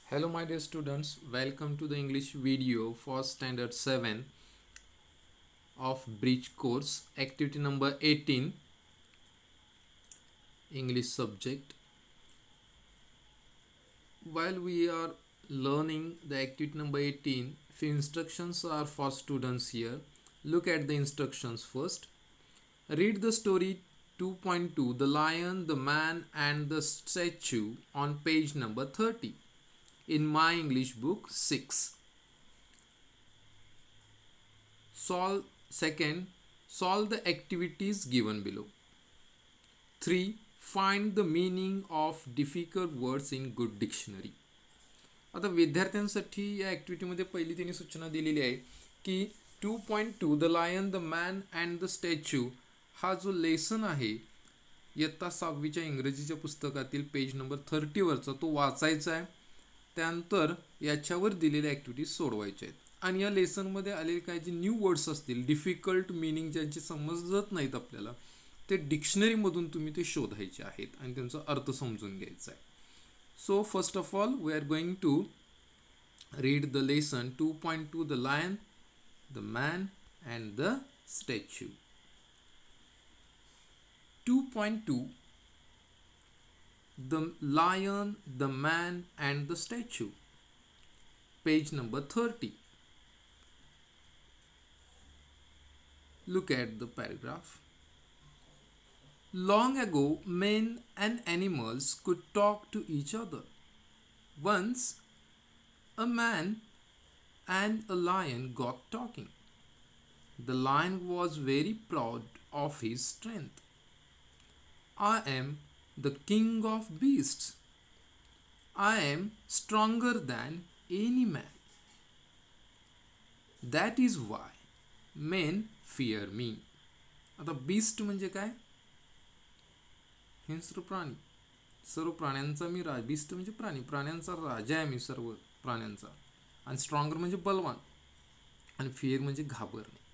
Hello my dear students, welcome to the English video for standard 7 of bridge course, activity number 18, English subject. While we are learning the activity number 18, few instructions are for students here. Look at the instructions first. Read the story 2.2, The Lion, the Man and the Statue on page number 30 in my English book 6. Solve the activities given below. 3. Find the meaning of difficult words in good dictionary. आता विद्यार्थ्यांसाठी या ॲक्टिव्हिटीमध्ये पहिली त्यांनी सूचना दिलेली आहे की 2.2 the lion the man and the statue हा जो लेसन आहे इयत्ता 6वीच्या इंग्रजीच्या पुस्तकातील पेज नंबर 30वरचा तो वाचायचा आहे. त्यानंतर याच्यावर दिलेल्या ॲक्टिव्हिटीज सोडवायच्या आहेत आणि या लेसनमध्ये आलेले काही जे न्यू वर्ड्स असतील डिफिकल्ट मिनिंग ज्यांचे समजत नाहीत आपल्याला ते डिक्शनरीमधून तुम्ही ते शोधायचे आहेत आणि त्यांचा अर्थ समजून घ्यायचा आहे. So first of all we are going to read the lesson 2.2 the lion the man and the statue. 2.2 The Lion, the Man and the Statue, page number 30. Look at the paragraph. Long ago, men and animals could talk to each other. Once, a man and a lion got talking. The lion was very proud of his strength. I am the king of beasts. I am stronger than any man. That is why men fear me. आता beast म्हणजे काय? हिंस्र प्राणी. सर्व प्राण्यांचा मी beast म्हणजे प्राणी. प्राण्यांचा राजा आहे मी सर्व प्राण्यांचा. आणि स्ट्रॉंगर म्हणजे बलवान. आणि फिअर म्हणजे घाबरणे.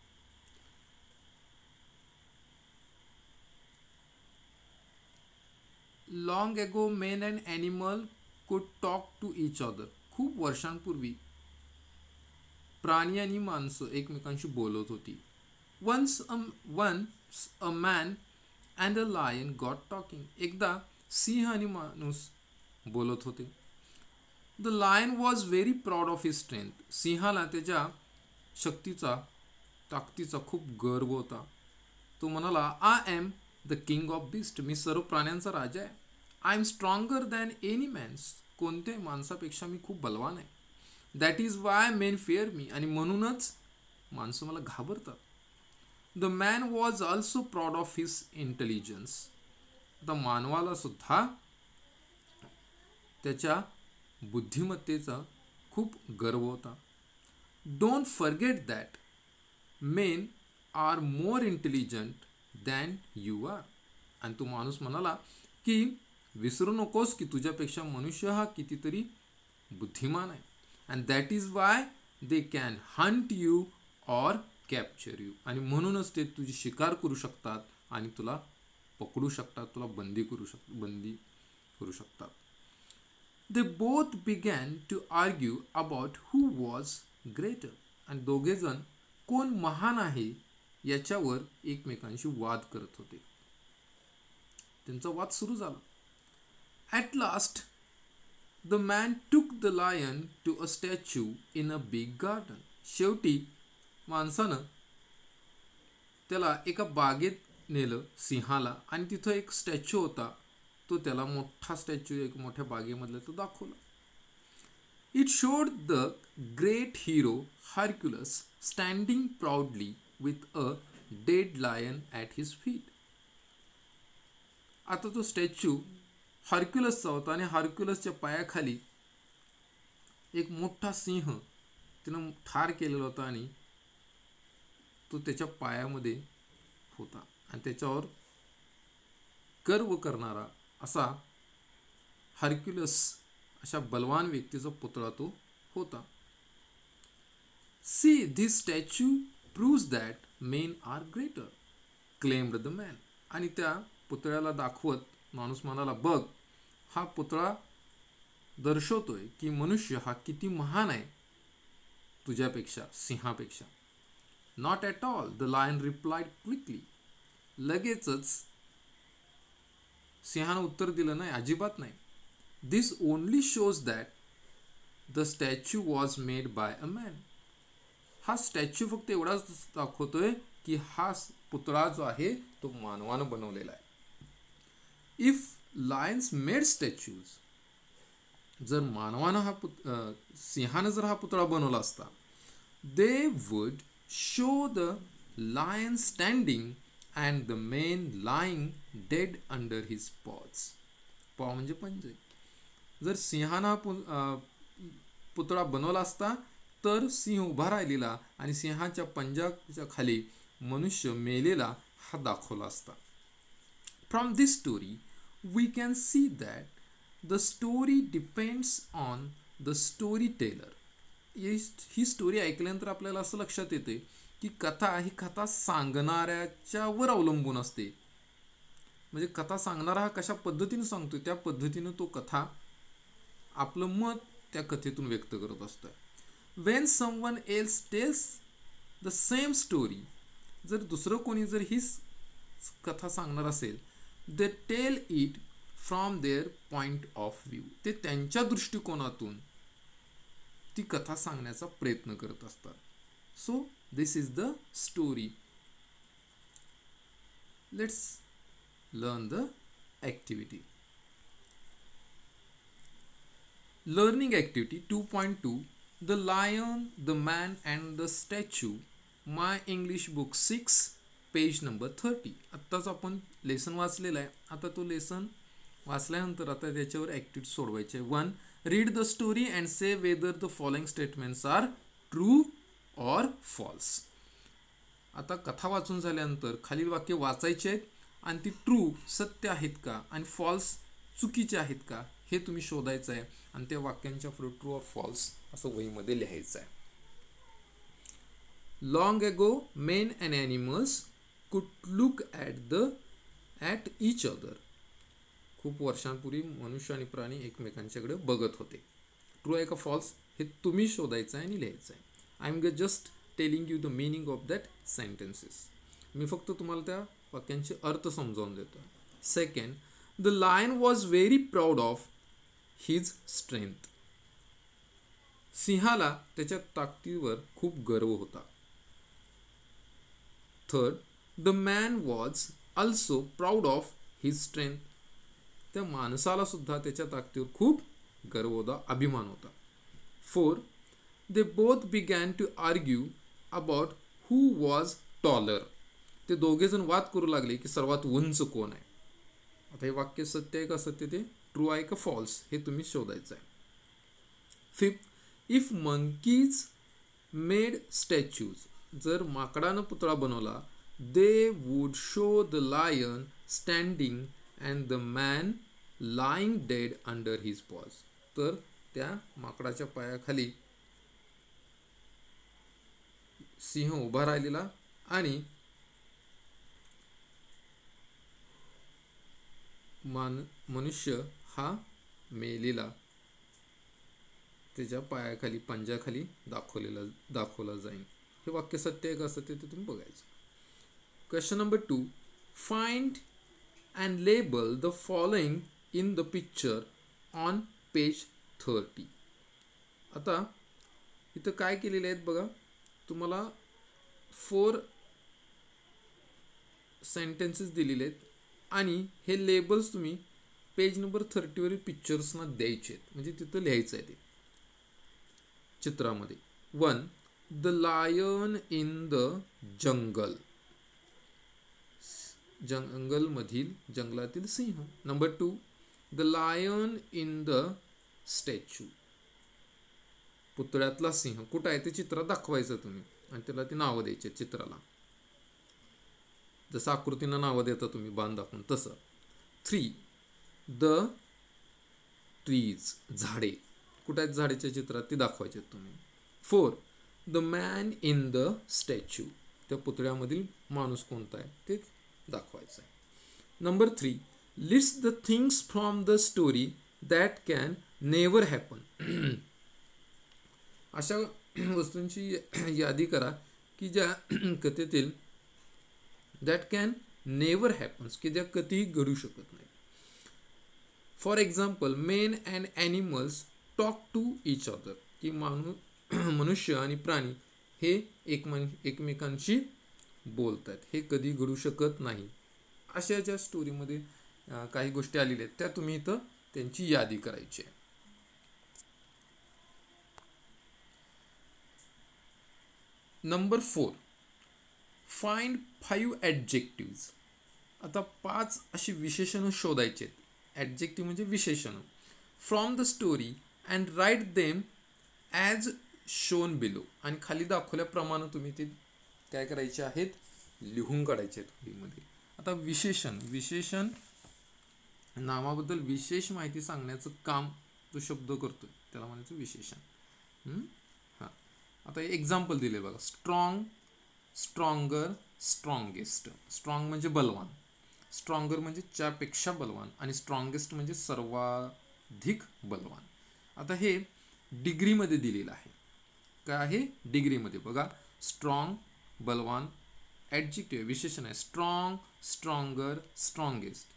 Long ago man and animal could talk to each other. खूप वर्षांपूर्वी प्राणी आणि माणसं एकमेकांशी बोलत होती. Once a man and a lion got talking. एकदा सिंह आणि माणूस बोलत होते. The lion was very proud of his strength. सिंहाला त्याच्या शक्तीचा ताकदीचा खूप गर्व होता. तो म्हणाला I am the king of beast. मी सर्व प्राण्यांचा राजा आहे. I am stronger than any man. कोणत्याही माणसापेक्षा मी खूप बलवान आहे. That is why men fear me. आणि म्हणूनच माणसं मला घाबरतात. The man was also proud of his intelligence. आता मानवाला सुद्धा त्याच्या बुद्धिमत्तेचा खूप गर्व होता. Don't forget that men are more intelligent than you are. आणि तो माणूस म्हणाला की विसरू नकोस की तुझ्यापेक्षा मनुष्य हा कितीतरी बुद्धिमान आहे. And that is Y they can Hunt you or capture you. आणि म्हणूनच ते तुझी शिकार करू शकतात आणि तुला पकडू शकतात, तुला बंदी करू शकतात. They both began to argue about who was greater. आणि दोघेजण कोण महान आहे याच्यावर एकमेकांशी वाद करत होते. त्यांचा वाद सुरू झाला. At last the man took the lion to a statue in a big garden. शेवटी माणसानं त्याला एका बागेत नेलं सिंहाला आणि तिथं एक स्टॅच्यू होता. तो त्याला मोठा स्टॅच्यू एक मोठ्या बागेमधला तो दाखवला. It showed the great hero Hercules standing proudly with a dead lion at his feet. आता तो स्टॅच्यू हर्क्युलसचा होता आणि हर्क्युलसच्या पायाखाली एक मोठा सिंह त्यानं ठार केलेला होता आणि तो त्याच्या पायामध्ये होता आणि त्याच्यावर गर्व करणारा असा हर्क्युलस अशा बलवान व्यक्तीचा पुतळा तो होता. See this statue proves that men are greater, claimed the man. आणि त्या पुतळ्याला दाखवत माणूस म्हणाला बघ हा पुतळा दर्शवतोय की मनुष्य हा किती महान आहे तुझ्यापेक्षा, सिंहापेक्षा. Not at all, the lion replied quickly. लगेचच सिंहानं उत्तर दिलं नाही, अजिबात नाही. This only shows that the statue was made by a man. हा स्टॅच्यू फक्त एवढाच दाखवतोय की हा पुतळा जो आहे तो मानवानं बनवलेला आहे. इफ लायन्स मेड स्टॅच्यूज, जर मानवानं सिंहानं जर हा पुतळा बनवला असता, they would show the lion standing and the man lying dead under his paws. paw म्हणजे पंजे. जर सिंहानं पुतळा बनवला असता तर सिंह उभा राहिलेला आणि सिंहाच्या पंजाच्या खाली मनुष्य मेलेला हा दाखवला असता. From this story we can see that the story depends on the storyteller. He story ऐकल्यानंतर आपल्याला असं लक्षात येते की ही कथा सांगणाऱ्याच्या वर अवलंबून असते. म्हणजे कथा सांगणारा हा कशा पद्धतीने सांगतोय त्या पद्धतीने तो कथा आपलं मत त्या कथेतून व्यक्त करत असतोय. When someone else tells the same story, जर दुसरं कोणी जर हीच कथा सांगणार असेल, they tell it from their point of view. ते त्यांच्या दृष्टिकोनातून ती कथा सांगण्याचा प्रयत्न करत असतात. So this is the story. Let's learn the activity. Learning activity 2.2 the lion, the man and the statue. My English book 6 page number 30. आत्ताच आपण लेसन वाचलेला आहे. आता तो लेसन वाचल्यानंतर आता त्याच्यावर ॲक्टिव्हिटी सोडवायचे. 1. Read the story and say whether the following statements are true or false. आता कथा वाचून झाल्यानंतर खालील वाक्य वाचायचे आहेत आणि ती ट्रू सत्य आहेत का आणि फॉल्स चुकीचे आहेत का हे तुम्ही शोधायचं आहे आणि त्या वाक्यांच्या पुढे ट्रू ऑर फॉल्स असं वहीमध्ये लिहायचं आहे. Long ago man and animals कुड लुक ॲट इच अदर. खूप वर्षांपूर्वी मनुष्य आणि प्राणी एकमेकांच्याकडे बघत होते. ट्रू आहे का फॉल्स हे तुम्ही शोधायचं आहे आणि लिहायचं आहे. I am just telling you the meaning of that sentences. मी फक्त तुम्हाला त्या वाक्यांचे अर्थ समजावून देतो. Second, the lion was very proud of his strength. सिंहाला त्याच्या ताकदीवर खूप गर्व होता. Third, the man was also proud of his strength. त्या माणसाला सुद्धा त्याच्या ताकदीवर खूप गर्व होता, अभिमान होता. 4. They both began to argue about who was taller. ते दोघे जण वाद करू लागले की सर्वात उंच कोण आहे. आता हे वाक्य सत्य आहे का असत्य, ते ट्रू आहे का फॉल्स हे तुम्ही शोधायचं आहे. 5. If monkeys made statues. जर माकडानं पुतळा बनवला, they would show the lion standing and the man lying dead under his paws. तर त्या माकडाच्या पायाखाली सिंह उभा राहिलेला आणि मनुष्य हा मेलेला त्याच्या पायाखाली पंजाखाली दाखवला जाईल. हे वाक्य सत्य आहे का असत्य ते तुम्ही बघायचं. Question number 2. Find and label the following in the picture on page 30. आता इथं काय केलेले आहेत बघा. तुम्हाला 4 सेंटेन्सेस दिलेले आहेत आणि हे लेबल्स तुम्ही पेज नंबर 30 वरील पिक्चर्सना द्यायचे आहेत. म्हणजे तिथं लिहायचं आहे ते चित्रामध्ये. 1. The lion in the jungle. जंगलातील सिंह. Number 2. The lion in the statue. पुतळ्यातला सिंह कुठं आहे ते चित्रात दाखवायचं तुम्ही आणि त्याला ती नावं द्यायची चित्राला, जसं आकृतीनं नावं देता तुम्ही बाण दाखवून तसं. 3. The trees. झाडे कुठं आहेत झाडेच्या चित्रात ती दाखवायचे तुम्ही. 4. The man in the statue. त्या पुतळ्यामधील माणूस कोणता आहे ते दाखवायचं आहे. Number 3. List the things from the story that can never happen अशा वस्तूंची यादी करा की ज्या कथेतील दॅट कॅन नेवर हॅपन्स की ज्या कधीही घडू शकत नाही. For example men and animals talk to each other की मनुष्य आणि प्राणी हे एकमेकांशी बोलतात, हे कधी घडू शकत नाही. अशा ज्या स्टोरीमध्ये काही गोष्टी आलेल्या आहेत त्या तुम्ही इथं त्यांची यादी करायची आहे. Number 4 find 5 adjectives. आता 5 अशी विशेषणं शोधायची आहेत. ॲडजेक्टिव्ह म्हणजे विशेषणं from the story and write them as shown below. आणि खाली दाखवल्याप्रमाणे तुम्ही ते काय करायचे आहेत, लिहून काढायचे आहेत वहीमध्ये. आता विशेषण नामाबद्दल विशेष माहिती सांगण्याचं काम जो शब्द करतो त्याला म्हणायचं विशेषण. हां, आता एक्झाम्पल दिले बघा. Strong, stronger, strongest. स्ट्रॉंग म्हणजे बलवान, स्ट्रॉंगर म्हणजे त्यापेक्षा बलवान आणि स्ट्रॉंगेस्ट म्हणजे सर्वाधिक बलवान. आता हे डिग्रीमध्ये दिलेलं आहे. काय आहे? डिग्रीमध्ये. बघा स्ट्रॉंग, बलवान, ॲडजेक्टिव्ह विशेषण आहे. Strong, stronger, strongest.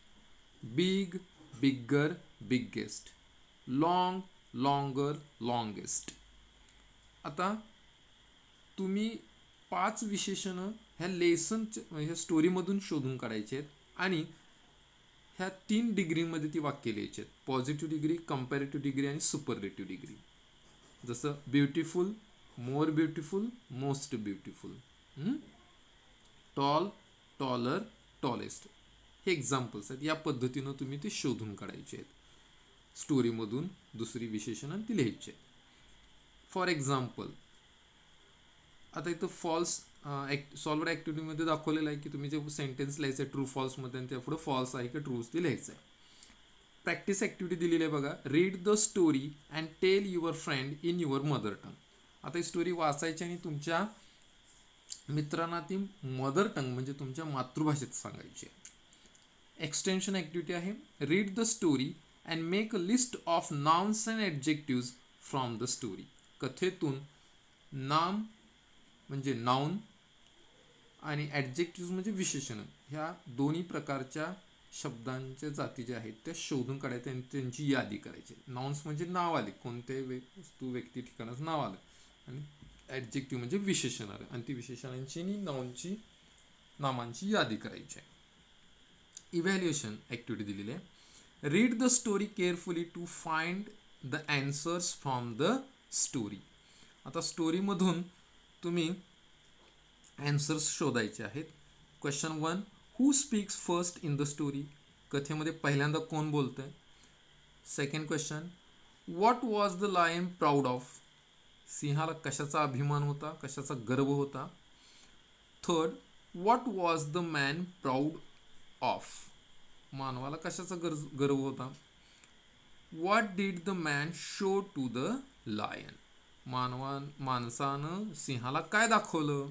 बिग, बिगर, बिगेस्ट. Long, longer, longest. आता तुम्ही 5 विशेषणं ह्या ह्या स्टोरीमधून शोधून काढायचे आहेत आणि ह्या 3 डिग्रीमध्ये ती वाक्य लिहायची आहेत. पॉझिटिव्ह डिग्री, कंपॅरेटिव्ह डिग्री आणि सुपरलेटिव्ह डिग्री. जसं beautiful, more beautiful, most beautiful. Tall, taller, tallest. हे एक्झाम्पल्स आहेत. या पद्धतीनं तुम्ही ते शोधून काढायचे आहेत. स्टोरीमधून दुसरी विशेषणं ती लिहायची आहेत. फॉर एक्झाम्पल आता इथं फॉल्स सॉल्व्ड ॲक्टिव्हिटीमध्ये दाखवलेलं आहे की तुम्ही जे सेंटेन्स लिहायचं आहे ट्रू फॉल्समध्ये आणि त्यापुढे फॉल्स आहे की ट्रूज ते लिहायचं आहे. प्रॅक्टिस ॲक्टिव्हिटी दिलेली आहे बघा. Read the story and tell your friend in your mother tongue. आता ही स्टोरी वाचायची आणि तुमच्या मित्रांना ती मदर टंग म्हणजे तुमच्या मातृभाषेत सांगायची आहे. एक्सटेन्शन ॲक्टिव्हिटी आहे. Read the story and make a list of nouns and adjectives from the story. कथेतून नाम म्हणजे नाउन आणि ॲडजेक्टिव्ह म्हणजे विशेषणं ह्या दोन्ही प्रकारच्या शब्दांच्या जाती ज्या आहेत त्या शोधून काढायच्या आणि त्यांची यादी करायची. नाउन्स म्हणजे नाव आले, कोणत्याही वस्तू, व्यक्ती, ठिकाणाचं नाव आलं. आणि ॲडजेक्टिव्ह म्हणजे विशेषण आलं आणि ती विशेषणांची आणि नामांची यादी करायची आहे. इव्हॅल्युएशन ॲक्टिव्हिटी दिलेली आहे. Read the story carefully to find the answers from the story. आता स्टोरीमधून तुम्ही ॲन्सर्स शोधायचे आहेत. Question 1 who speaks first in the story. कथेमध्ये पहिल्यांदा कोण बोलतं आहे. Second question what was the lion proud of. सिंहाला कशाचा अभिमान होता, कशाचा गर्व होता. Third what was the man proud of. मानवाला कशाचा गर्व होता. What did the man show to the lion. माणसानं सिंहाला काय दाखवलं.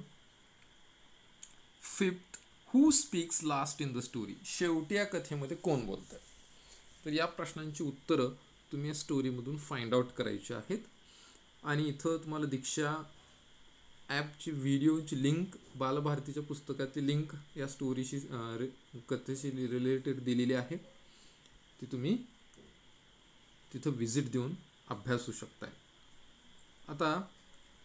Fifth who speaks last in the story. शेवटी या कथेमध्ये कोण बोलतं. तर या प्रश्नांची उत्तरं तुम्ही या स्टोरीमधून फाइंड आउट करायची आहेत. आणि इथं तुम्हाला दीक्षा ॲपची व्हिडिओची लिंक, बालभारतीच्या पुस्तकाची लिंक या स्टोरीशी कथेशी रिलेटेड दिलेली आहे. ती तुम्ही तिथं व्हिजिट देऊन अभ्यासू शकताय. आता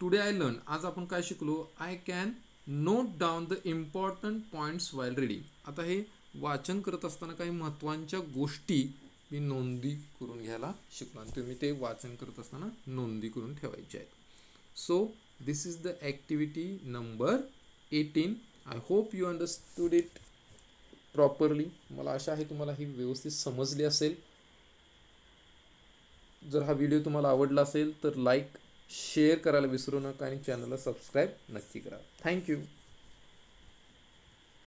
टुडे आय लर्न, आज आपण काय शिकलो. I can note down the important points while reading. आता हे वाचन करत असताना काही महत्त्वाच्या गोष्टी मी नोंदी करून घ्यायला शिकलो आणि तुम्ही ते वाचन करत असताना नोंदी करून ठेवायचे आहेत. So this is the activity number 18. I hope you understood it properly. मला आशा आहे तुम्हाला ही व्यवस्थित समजली असेल. जर हा व्हिडिओ तुम्हाला आवडला असेल तर लाईक शेअर करायला विसरू नका आणि चॅनलला सबस्क्राईब नक्की करा. थँक्यू.